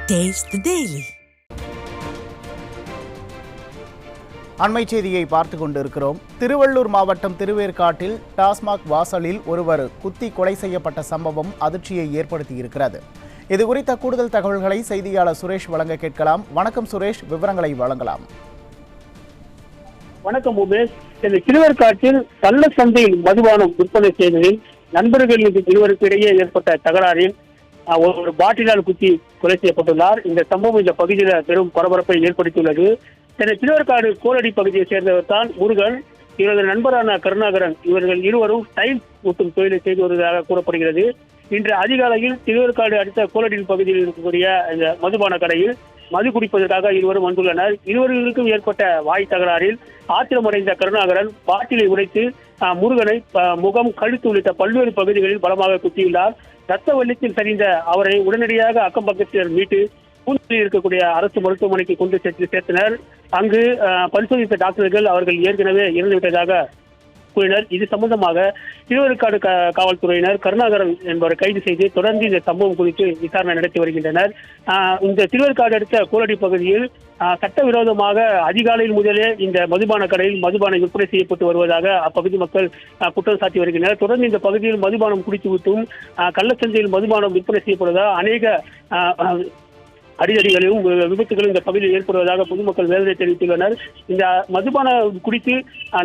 Taste the Daily. அண்மை செய்தியை பார்த்து கொண்டிருக்கிறோம். திருவள்ளூர் மாவட்டம் திருவேற்காட்டில் டாஸ்மாக் வாசலில் ஒருவர் குத்தி கொலை செய்யப்பட்ட சம்பவம் அதிர்ச்சியை ஏற்படுத்தியிருக்கிறது. இது குறித்த கூடுதல் தகவல்களை செய்தியாளர் சுரேஷ் வழங்க கேட்கலாம். வணக்கம் சுரேஷ், விவரங்களை வழங்கலாம். வணக்கம் உமேஷ். இந்த திருவேற்காட்டில் கள்ள சந்தையில் மதுபானம் விற்பனை செய்ததில் நண்பர்களுக்கு இருவருக்கு இடையே ஏற்பட்ட தகராறில் ஒரு பாட்டிலால் குத்தி கொலை செய்யப்பட்டுள்ளார். இந்த சம்பவம் இந்த பகுதியில் பெரும் பரபரப்பை ஏற்படுத்தியுள்ளது. திருவேற்காடு கோலடி பகுதியை சேர்ந்தவர் தான் முருகன். இவரது நண்பரான கருணாகரன். இவர்கள் இருவரும் டைல்ஸ் ஊட்டும் தொழிலை செய்து வருவதாக கூறப்படுகிறது. இன்று அதிகாலையில் திருவேற்காடு அடுத்த கோலடி பகுதியில் இருக்கக்கூடிய இந்த மதுபான கடையில் மது குடிப்பதற்காக இருவரும் வந்துள்ளனர். இருவர்களுக்கும் ஏற்பட்ட வாய் தகராறில் ஆத்திரமடைந்த கருணாகரன் பாட்டிலை உடைத்து முருகனை முகம், கழுத்து உள்ளிட்ட பல்வேறு பகுதிகளில் பலமாக குத்தியுள்ளார். ரத்த வெள்ளத்தில் சரிந்த அவரை உடனடியாக அக்கம் பக்கத்தினர் மீட்டு கூந்தலில் இருக்கக்கூடிய அரசு மருத்துவமனைக்கு கொண்டு சேர்த்தனர். அங்கு பரிசோதித்த டாக்டர்கள் அவர்கள் ஏற்கனவே இறந்துவிட்டதாக கூறினர். இது சம்பந்தமாக திருவேற்காடு காவல்துறையினர் கருணாகரன் என்பவரை கைது செய்து தொடர்ந்து இந்த சம்பவம் குறித்து விசாரணை நடத்தி வருகின்றனர். இந்த திருவேற்காடு அடுத்த கோலடி பகுதியில் சட்டவிரோதமாக அதிகாலையில் முதலே இந்த மதுபான கடையில் மதுபானம் விற்பனை செய்யப்பட்டு வருவதாக அப்பகுதி மக்கள் குற்றம் சாட்டி வருகின்றனர். தொடர்ந்து இந்த பகுதியில் மதுபானம் குடித்துவிட்டும் கள்ளச்சந்தையில் மதுபானம் விற்பனை செய்யப்படுவதாக அநேக அடிதடிகளையும் விபத்துகளும் இந்த பகுதியில் ஏற்படுவதாக பொதுமக்கள் வேதனை தெரிவித்துள்ளனர். இந்த மதுபான குடித்து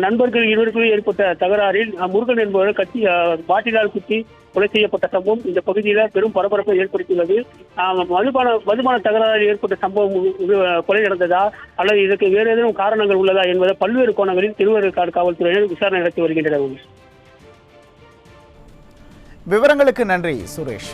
நண்பர்கள் இருவருக்கும் ஏற்பட்ட தகராறில் முருகன் என்பவர் பாட்டிலால் குத்தி கொலை செய்யப்பட்ட சம்பவம் இந்த பகுதியில் பெரும் பரபரப்பை ஏற்படுத்தியுள்ளது. மதுபான தகராறில் ஏற்பட்ட சம்பவம் கொலை நடந்ததா அல்லது இதற்கு வேறு ஏதேனும் காரணங்கள் உள்ளதா என்பதை பல்வேறு கோணங்களில் திருவேற்காடு காவல்துறையினர் விசாரணை நடத்தி வருகின்றனர். விவரங்களுக்கு நன்றி சுரேஷ்.